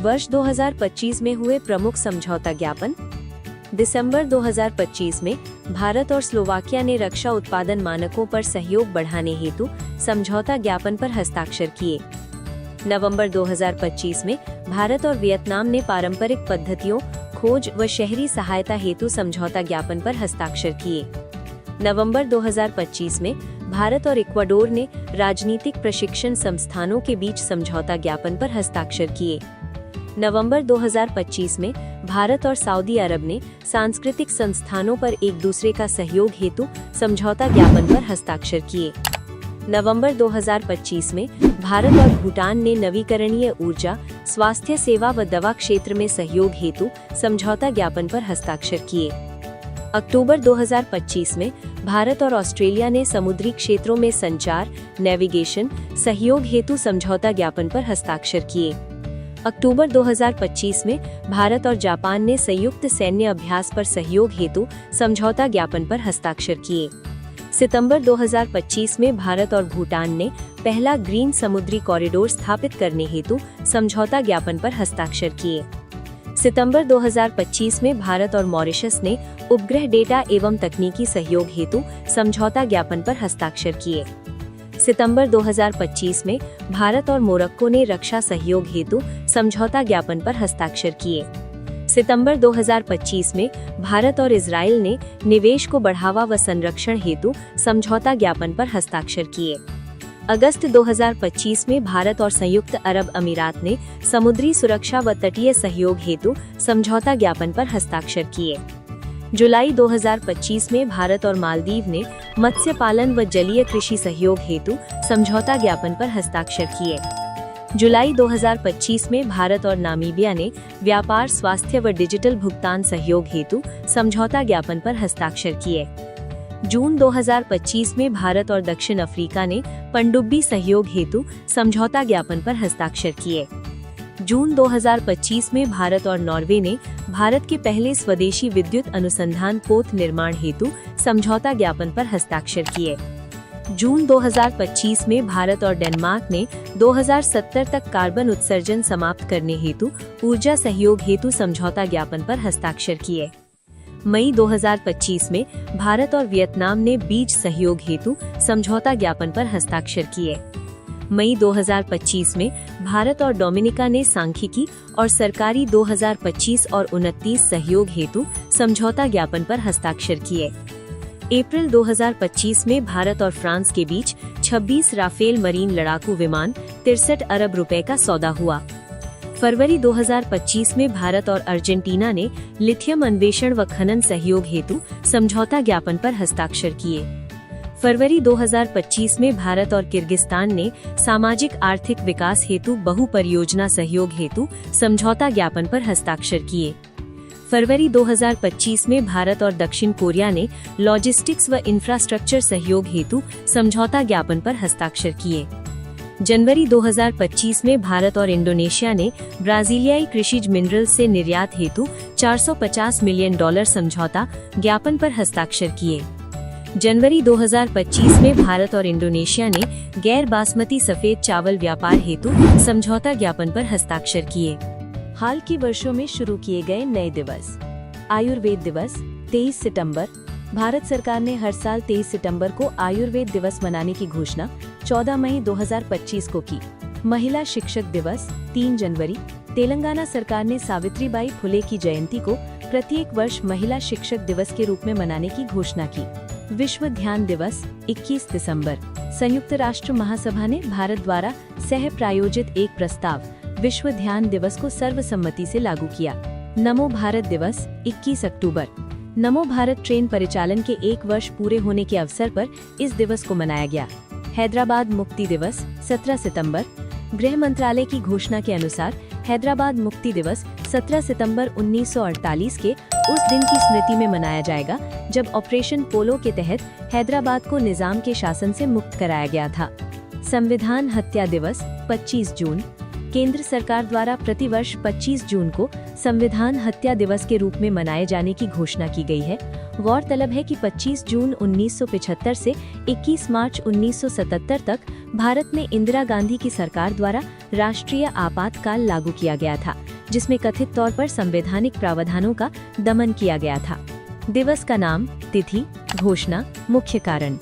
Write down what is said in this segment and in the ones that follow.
वर्ष 2025 में हुए प्रमुख समझौता ज्ञापन। दिसंबर 2025 में भारत और स्लोवाकिया ने रक्षा उत्पादन मानकों पर सहयोग बढ़ाने हेतु समझौता ज्ञापन पर हस्ताक्षर किए। नवंबर 2025 में भारत और वियतनाम ने पारंपरिक पद्धतियों, खोज व शहरी सहायता हेतु समझौता ज्ञापन पर हस्ताक्षर किए। नवंबर 2025 में भारत और इक्वाडोर ने राजनीतिक प्रशिक्षण संस्थानों के बीच समझौता ज्ञापन पर हस्ताक्षर किए। नवंबर 2025 में भारत और सऊदी अरब ने सांस्कृतिक संस्थानों पर एक दूसरे का सहयोग हेतु समझौता ज्ञापन पर हस्ताक्षर किए। नवंबर 2025 में भारत और भूटान ने नवीकरणीय ऊर्जा, स्वास्थ्य सेवा व दवा क्षेत्र में सहयोग हेतु समझौता ज्ञापन पर हस्ताक्षर किए। अक्टूबर 2025 में भारत और ऑस्ट्रेलिया ने समुद्री क्षेत्रों में संचार, नेविगेशन, सहयोग हेतु समझौता ज्ञापन पर हस्ताक्षर किए। अक्टूबर 2025 में भारत और जापान ने संयुक्त सैन्य अभ्यास पर सहयोग हेतु समझौता ज्ञापन पर हस्ताक्षर किए। सितंबर 2025 में भारत और भूटान ने पहला ग्रीन समुद्री कॉरिडोर स्थापित करने हेतु समझौता ज्ञापन पर हस्ताक्षर किए। सितंबर 2025 में भारत और मॉरिशस ने उपग्रह डेटा एवं तकनीकी सहयोग हेतु समझौता ज्ञापन पर हस्ताक्षर किए। सितंबर 2025 में भारत और मोरक्को ने रक्षा सहयोग हेतु समझौता ज्ञापन पर हस्ताक्षर किए। सितंबर 2025 में भारत और इजराइल ने निवेश को बढ़ावा व संरक्षण हेतु समझौता ज्ञापन पर हस्ताक्षर किए। अगस्त 2025 में भारत और संयुक्त अरब अमीरात ने समुद्री सुरक्षा व तटीय सहयोग हेतु समझौता ज्ञापन पर हस्ताक्षर किए। जुलाई 2025 में भारत और मालदीव ने मत्स्य पालन व जलीय कृषि सहयोग हेतु समझौता ज्ञापन पर हस्ताक्षर किए। जुलाई 2025 में भारत और नामीबिया ने व्यापार, स्वास्थ्य व डिजिटल भुगतान सहयोग हेतु समझौता ज्ञापन पर हस्ताक्षर किए। जून 2025 में भारत और दक्षिण अफ्रीका ने पनडुब्बी सहयोग हेतु समझौता ज्ञापन पर हस्ताक्षर किए। जून 2025 में भारत और नॉर्वे ने भारत के पहले स्वदेशी विद्युत अनुसंधान पोत निर्माण हेतु समझौता ज्ञापन पर हस्ताक्षर किए। जून 2025 में भारत और डेनमार्क ने 2070 तक कार्बन उत्सर्जन समाप्त करने हेतु ऊर्जा सहयोग हेतु समझौता ज्ञापन पर हस्ताक्षर किए। मई 2025 में भारत और वियतनाम ने बीज सहयोग हेतु समझौता ज्ञापन पर हस्ताक्षर किए। मई 2025 में भारत और डोमिनिका ने सांख्यिकी और सरकारी 2025 और 29 सहयोग हेतु समझौता ज्ञापन पर हस्ताक्षर किए। अप्रैल 2025 में भारत और फ्रांस के बीच 26 राफेल मरीन लड़ाकू विमान 63 अरब रुपए का सौदा हुआ। फरवरी 2025 में भारत और अर्जेंटीना ने लिथियम अन्वेषण व खनन सहयोग हेतु समझौता ज्ञापन पर हस्ताक्षर किए। फरवरी 2025 में भारत और किर्गिस्तान ने सामाजिक आर्थिक विकास हेतु बहु परियोजना सहयोग हेतु समझौता ज्ञापन पर हस्ताक्षर किए। फरवरी 2025 में भारत और दक्षिण कोरिया ने लॉजिस्टिक्स व इंफ्रास्ट्रक्चर सहयोग हेतु समझौता ज्ञापन पर हस्ताक्षर किए। जनवरी 2025 में भारत और इंडोनेशिया ने ब्राजीलियाई कृषिज मिनरल्स से निर्यात हेतु $450 मिलियन समझौता ज्ञापन पर हस्ताक्षर किए। जनवरी 2025 में भारत और इंडोनेशिया ने गैर बासमती सफेद चावल व्यापार हेतु समझौता ज्ञापन पर हस्ताक्षर किए। हाल के वर्षों में शुरू किए गए नए दिवस। आयुर्वेद दिवस 23 सितंबर। भारत सरकार ने हर साल 23 सितंबर को आयुर्वेद दिवस मनाने की घोषणा 14 मई 2025 को की। महिला शिक्षक दिवस 3 जनवरी। तेलंगाना सरकार ने सावित्रीबाई फुले की जयंती को प्रत्येक वर्ष महिला शिक्षक दिवस के रूप में मनाने की घोषणा की। विश्व ध्यान दिवस 21 दिसंबर। संयुक्त राष्ट्र महासभा ने भारत द्वारा सह प्रायोजित एक प्रस्ताव विश्व ध्यान दिवस को सर्वसम्मति से लागू किया। नमो भारत दिवस 21 अक्टूबर। नमो भारत ट्रेन परिचालन के 1 वर्ष पूरे होने के अवसर पर इस दिवस को मनाया गया। हैदराबाद मुक्ति दिवस 17 सितंबर। गृह मंत्रालय की घोषणा के अनुसार हैदराबाद मुक्ति दिवस 17 सितंबर 1948 के उस दिन की स्मृति में मनाया जाएगा जब ऑपरेशन पोलो के तहत हैदराबाद को निजाम के शासन से मुक्त कराया गया था। संविधान हत्या दिवस 25 जून। केंद्र सरकार द्वारा प्रतिवर्ष 25 जून को संविधान हत्या दिवस के रूप में मनाए जाने की घोषणा की गई है। गौरतलब है कि 25 जून 1975 से 21 मार्च 1977 तक भारत में इंदिरा गांधी की सरकार द्वारा राष्ट्रीय आपातकाल लागू किया गया था, जिसमें कथित तौर पर संवैधानिक प्रावधानों का दमन किया गया था। दिवस का नाम, तिथि, घोषणा, मुख्य कारण।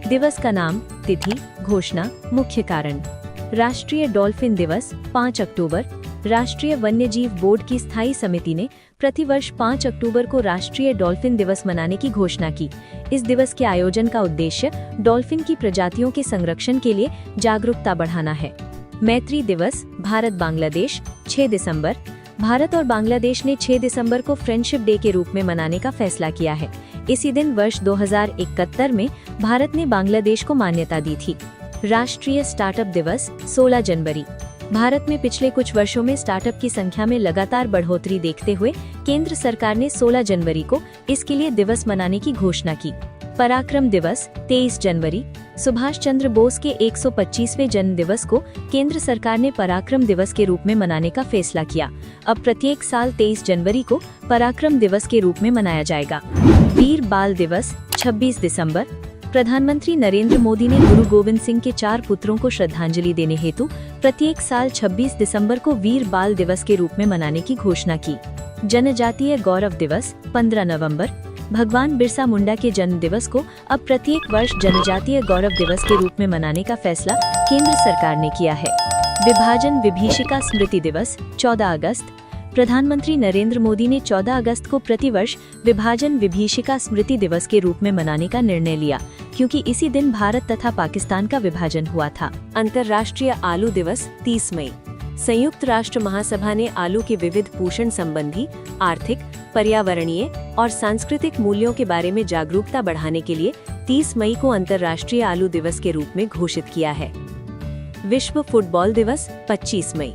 दिवस का नाम, तिथि, घोषणा, मुख्य कारण। राष्ट्रीय डॉल्फिन दिवस 5 अक्टूबर। राष्ट्रीय वन्यजीव बोर्ड की स्थायी समिति ने प्रतिवर्ष 5 अक्टूबर को राष्ट्रीय डॉल्फिन दिवस मनाने की घोषणा की। इस दिवस के आयोजन का उद्देश्य डॉल्फिन की प्रजातियों के संरक्षण के लिए जागरूकता बढ़ाना है। मैत्री दिवस भारत बांग्लादेश 6 दिसंबर। भारत और बांग्लादेश ने 6 दिसंबर को फ्रेंडशिप डे के रूप में मनाने का फैसला किया है। इसी दिन वर्ष 2071 में भारत ने बांग्लादेश को मान्यता दी थी। राष्ट्रीय स्टार्टअप दिवस 16 जनवरी। भारत में पिछले कुछ वर्षों में स्टार्टअप की संख्या में लगातार बढ़ोतरी देखते हुए केंद्र सरकार ने 16 जनवरी को इसके लिए दिवस मनाने की घोषणा की। पराक्रम दिवस 23 जनवरी। सुभाष चंद्र बोस के 125वें जन्म दिवस को केंद्र सरकार ने पराक्रम दिवस के रूप में मनाने का फैसला किया। अब प्रत्येक साल 23 जनवरी को पराक्रम दिवस के रूप में मनाया जाएगा। वीर बाल दिवस 26 दिसंबर। प्रधानमंत्री नरेंद्र मोदी ने गुरु गोविंद सिंह के 4 पुत्रों को श्रद्धांजलि देने हेतु प्रत्येक साल 26 दिसंबर को वीर बाल दिवस के रूप में मनाने की घोषणा की। जनजातीय गौरव दिवस 15 नवंबर। भगवान बिरसा मुंडा के जन्म दिवस को अब प्रत्येक वर्ष जनजातीय गौरव दिवस के रूप में मनाने का फैसला केंद्र सरकार ने किया है। विभाजन विभीषिका स्मृति दिवस 14 अगस्त। प्रधानमंत्री नरेंद्र मोदी ने 14 अगस्त को प्रतिवर्ष विभाजन विभीषिका स्मृति दिवस के रूप में मनाने का निर्णय लिया, क्योंकि इसी दिन भारत तथा पाकिस्तान का विभाजन हुआ था। अंतर्राष्ट्रीय आलू दिवस 30 मई। संयुक्त राष्ट्र महासभा ने आलू के विविध पोषण संबंधी, आर्थिक, पर्यावरणीय और सांस्कृतिक मूल्यों के बारे में जागरूकता बढ़ाने के लिए 30 मई को अंतर्राष्ट्रीय आलू दिवस के रूप में घोषित किया है। विश्व फुटबॉल दिवस 25 मई।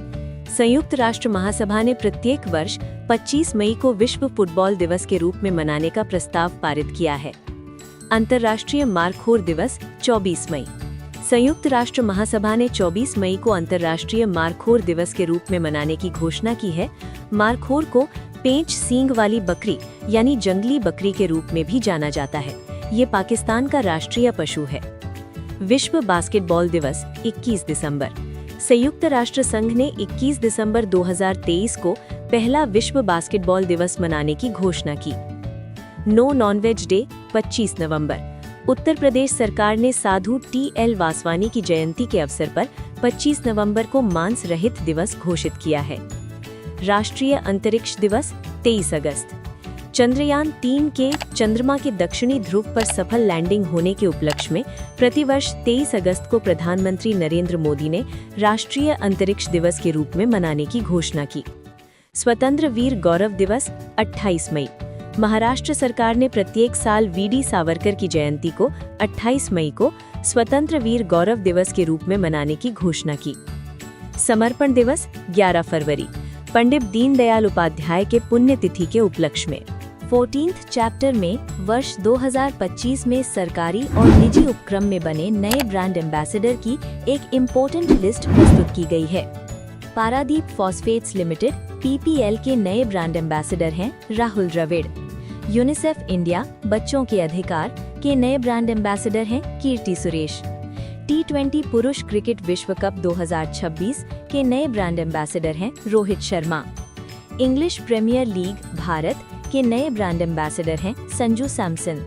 संयुक्त राष्ट्र महासभा ने प्रत्येक वर्ष 25 मई को विश्व फुटबॉल दिवस के रूप में मनाने का प्रस्ताव पारित किया है। अंतर्राष्ट्रीय मारखोर दिवस 24 मई। संयुक्त राष्ट्र महासभा ने 24 मई को अंतर्राष्ट्रीय मारखोर दिवस के रूप में मनाने की घोषणा की है। मारखोर को पेंच सींग वाली बकरी यानी जंगली बकरी के रूप में भी जाना जाता है। ये पाकिस्तान का राष्ट्रीय पशु है। विश्व बास्केटबॉल दिवस 21 दिसंबर। संयुक्त राष्ट्र संघ ने 21 दिसंबर 2023 को पहला विश्व बास्केटबॉल दिवस मनाने की घोषणा की। नो नॉनवेज डे 25 नवंबर। उत्तर प्रदेश सरकार ने साधु TL वासवानी की जयंती के अवसर पर 25 नवंबर को मांस रहित दिवस घोषित किया है। राष्ट्रीय अंतरिक्ष दिवस 23 अगस्त। चंद्रयान 3 के चंद्रमा के दक्षिणी ध्रुव पर सफल लैंडिंग होने के उपलक्ष्य में प्रतिवर्ष 23 अगस्त को प्रधानमंत्री नरेंद्र मोदी ने राष्ट्रीय अंतरिक्ष दिवस के रूप में मनाने की घोषणा की। स्वतंत्र वीर गौरव दिवस 28 मई। महाराष्ट्र सरकार ने प्रत्येक साल VD सावरकर की जयंती को 28 मई को स्वतंत्र वीर गौरव दिवस के रूप में मनाने की घोषणा की। समर्पण दिवस 11 फरवरी। पंडित दीनदयाल उपाध्याय के पुण्यतिथि के उपलक्ष्य में 14th चैप्टर में वर्ष 2025 में सरकारी और निजी उपक्रम में बने नए ब्रांड एम्बेसडर की एक इम्पोर्टेंट लिस्ट प्रस्तुत की गई है। पारादीप फॉस्फेट्स लिमिटेड PPL के नए ब्रांड एम्बेसडर हैं राहुल द्रविड़। यूनिसेफ इंडिया बच्चों के अधिकार के नए ब्रांड एम्बेसडर हैं कीर्ति सुरेश। T20 पुरुष क्रिकेट विश्व कप 2026 के नए ब्रांड एम्बेसडर हैं Rohit Sharma. English Premier League Bharat के नए ब्रांड एम्बेसडर हैं संजू सैमसन।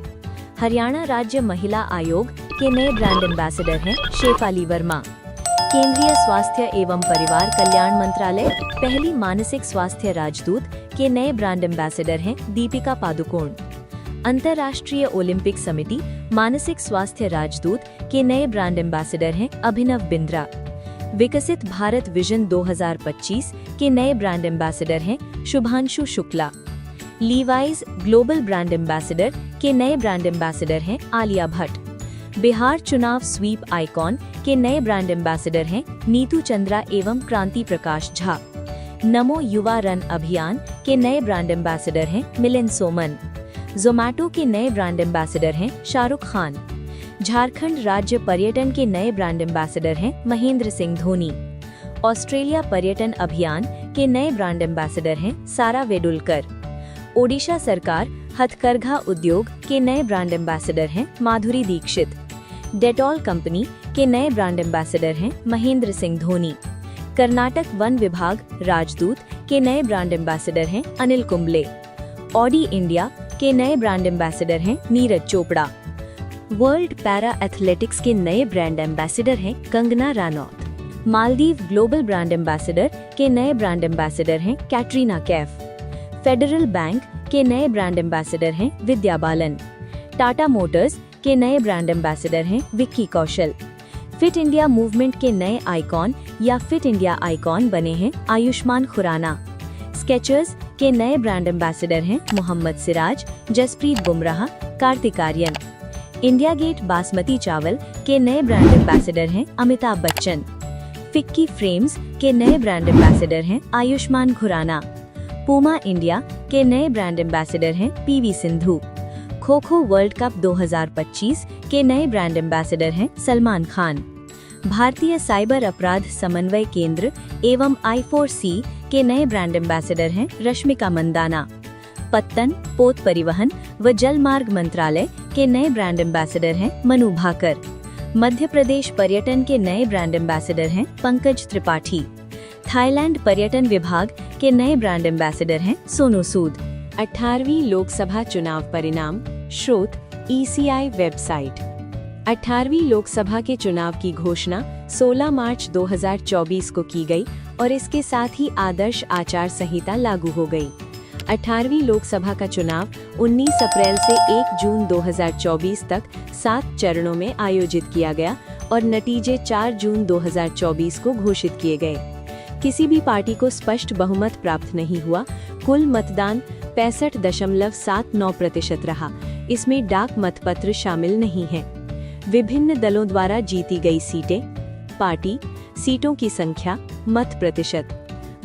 हरियाणा राज्य महिला आयोग के नए ब्रांड एम्बेसडर हैं शेफाली वर्मा। केंद्रीय स्वास्थ्य एवं परिवार कल्याण मंत्रालय पहली मानसिक स्वास्थ्य राजदूत के नए ब्रांड एम्बेसडर हैं दीपिका पादुकोण। अंतर्राष्ट्रीय ओलंपिक समिति मानसिक स्वास्थ्य राजदूत के नए ब्रांड एम्बेसडर हैं अभिनव बिंद्रा। विकसित भारत विजन 2025 के नए ब्रांड एम्बेसडर हैं Shubhanshu Shukla. Levi's global brand ambassador के नए ब्रांड एम्बेसडर हैं आलिया भट्ट। बिहार चुनाव स्वीप आइकॉन के नए ब्रांड एम्बेसडर हैं नीतू चंद्रा एवं क्रांति प्रकाश झा। नमो युवा रन अभियान के नए ब्रांड एम्बेसडर हैं मिलिंद सोमन। जोमैटो के नए ब्रांड एम्बेसडर हैं शाहरुख खान। झारखंड राज्य पर्यटन के नए ब्रांड एम्बेसडर हैं महेंद्र सिंह धोनी। ऑस्ट्रेलिया पर्यटन अभियान के नए ब्रांड एम्बेसडर हैं सारा वेडुलकर। ओडिशा सरकार हथकरघा उद्योग के नए ब्रांड एम्बेसडर हैं माधुरी दीक्षित। डेटॉल कंपनी के नए ब्रांड एम्बेसडर हैं महेंद्र सिंह धोनी। कर्नाटक वन विभाग राजदूत के नए ब्रांड एम्बेसडर हैं अनिल कुंबले। ऑडी इंडिया के नए ब्रांड एम्बेसडर हैं Neeraj Chopra. World para athletics के नए ब्रांड एम्बेसडर हैं Kangana Ranaut. Maldives global brand ambassador के नए ब्रांड एम्बेसडर हैं कैटरीना कैफ। फेडरल बैंक के नए ब्रांड एम्बेसडर हैं विद्या बालन। टाटा मोटर्स के नए ब्रांड एम्बेसडर हैं Vicky Kaushal. Fit India movement के नए आइकॉन या फिट इंडिया आइकॉन बने हैं आयुष्मान खुराना। स्केचर्स के नए ब्रांड एम्बेसडर हैं मोहम्मद सिराज, जसप्रीत बुमराह, कार्तिक आर्यन। इंडिया गेट बासमती चावल के नए ब्रांड एम्बेसडर हैं अमिताभ बच्चन। फिक्की फ्रेम्स के नए ब्रांड एम्बेसडर हैं आयुष्मान खुराना। पूमा इंडिया के नए ब्रांड एम्बेसडर हैं PV Sindhu. Kho kho world cup 2025 के नए ब्रांड एम्बेसडर हैं सलमान खान। भारतीय साइबर अपराध समन्वय केंद्र एवं I4C के नए ब्रांड एम्बेसडर हैं रश्मिका मंदाना। पत्तन, पोत परिवहन व जल मार्ग मंत्रालय के नए ब्रांड एम्बेसडर हैं मनु भाकर। मध्य प्रदेश पर्यटन के नए ब्रांड एम्बेसडर हैं पंकज त्रिपाठी। थाईलैंड पर्यटन विभाग के नए ब्रांड एम्बेसडर हैं सोनू सूद। 18वीं लोकसभा चुनाव परिणाम स्रोत ECI वेबसाइट। 18वीं लोकसभा के चुनाव की घोषणा 16 मार्च 2024 को की गई और इसके साथ ही आदर्श आचार संहिता लागू हो गई। 18वीं लोकसभा का चुनाव 19 अप्रैल से 1 जून 2024 तक 7 चरणों में आयोजित किया गया और नतीजे 4 जून 2024 को घोषित किए गए। किसी भी पार्टी को स्पष्ट बहुमत प्राप्त नहीं हुआ। कुल मतदान 65.79% रहा। इसमें डाक मतपत्र शामिल नहीं है। विभिन्न दलों द्वारा जीती गई सीटें, पार्टी, सीटों की संख्या, मत प्रतिशत।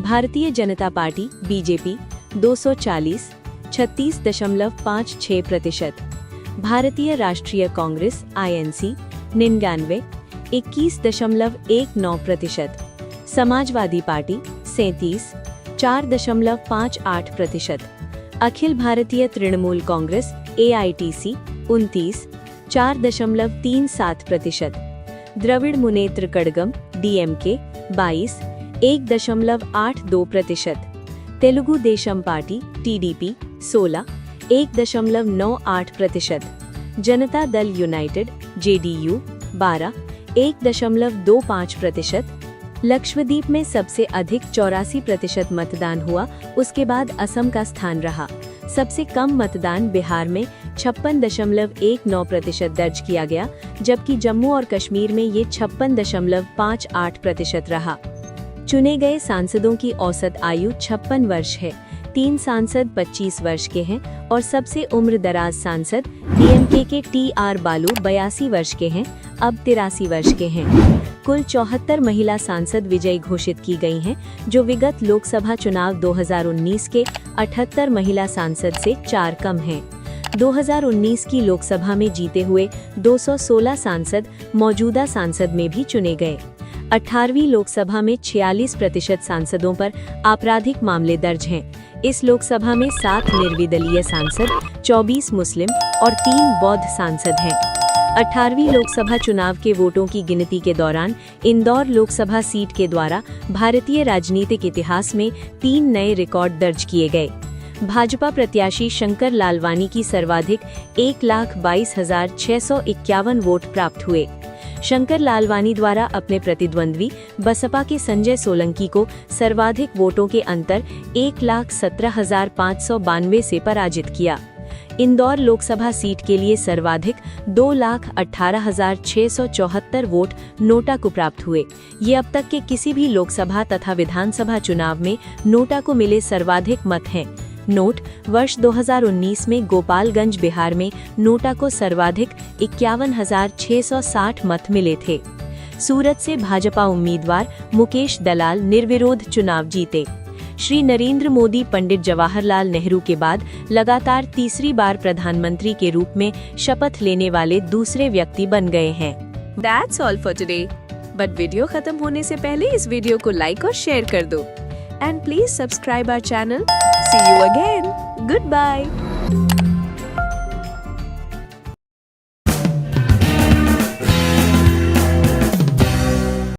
Bharatiya Janata party BJP 240 36.56%। Bharatiya Rashtriya Congress INC 99 21.19%। Samajwadi Party 37 4.58%। Akhil Bharatiya Trinamool Congress AITC 29 4.37%। Dravida Munnetra Kazhagam DMK 22 1.82%। Telugu Desam Party TDP 16 1.98%। Janata Dal United JDU 12 1.25%। Lakshadweep में सबसे अधिक 84% मतदान हुआ, उसके बाद असम का स्थान रहा। सबसे कम मतदान बिहार में 56.19% दर्ज किया गया, जबकि जम्मू और कश्मीर में ये 56.58% रहा। चुने गए सांसदों की औसत आयु 56 वर्ष है। 3 सांसद 25 वर्ष के हैं और सबसे उम्र दराज सांसद DMK के TR बालू 82 वर्ष के हैं, अब 83 वर्ष के हैं। कुल 74 महिला सांसद विजयी घोषित की गई हैं, जो विगत लोकसभा चुनाव 2019 के 78 महिला सांसद से 4 कम हैं। 2019 की लोकसभा में जीते हुए 216 सांसद मौजूदा सांसद में भी चुने गए। 18वीं लोकसभा में 46% सांसदों पर आपराधिक मामले दर्ज हैं। इस लोकसभा में 7 निर्विदलीय सांसद, 24 मुस्लिम और 3 बौद्ध सांसद हैं। 18वीं लोकसभा चुनाव के वोटों की गिनती के दौरान इंदौर लोकसभा सीट के द्वारा भारतीय राजनीतिक इतिहास में 3 नए रिकॉर्ड दर्ज किए गए। भाजपा प्रत्याशी शंकर लालवानी की सर्वाधिक 1,22,651 वोट प्राप्त हुए। शंकर लालवानी द्वारा अपने प्रतिद्वंद्वी बसपा के संजय सोलंकी को सर्वाधिक वोटों के अंतर 1,17,592 से पराजित किया। इंदौर लोकसभा सीट के लिए सर्वाधिक 2,18,674 वोट नोटा को प्राप्त हुए। ये अब तक के किसी भी लोकसभा तथा विधानसभा चुनाव में नोटा को मिले सर्वाधिक मत हैं। नोट वर्ष 2019 में गोपालगंज बिहार में नोटा को सर्वाधिक 51,660 मत मिले थे। सूरत से भाजपा उम्मीदवार मुकेश दलाल निर्विरोध चुनाव जीते। श्री नरेंद्र मोदी पंडित जवाहरलाल नेहरू के बाद लगातार तीसरी बार प्रधानमंत्री के रूप में शपथ लेने वाले दूसरे व्यक्ति बन गए हैं। That's all for today. But video खत्म होने से पहले इस वीडियो को लाइक और शेयर कर दो। And please subscribe our channel. See you again. Goodbye.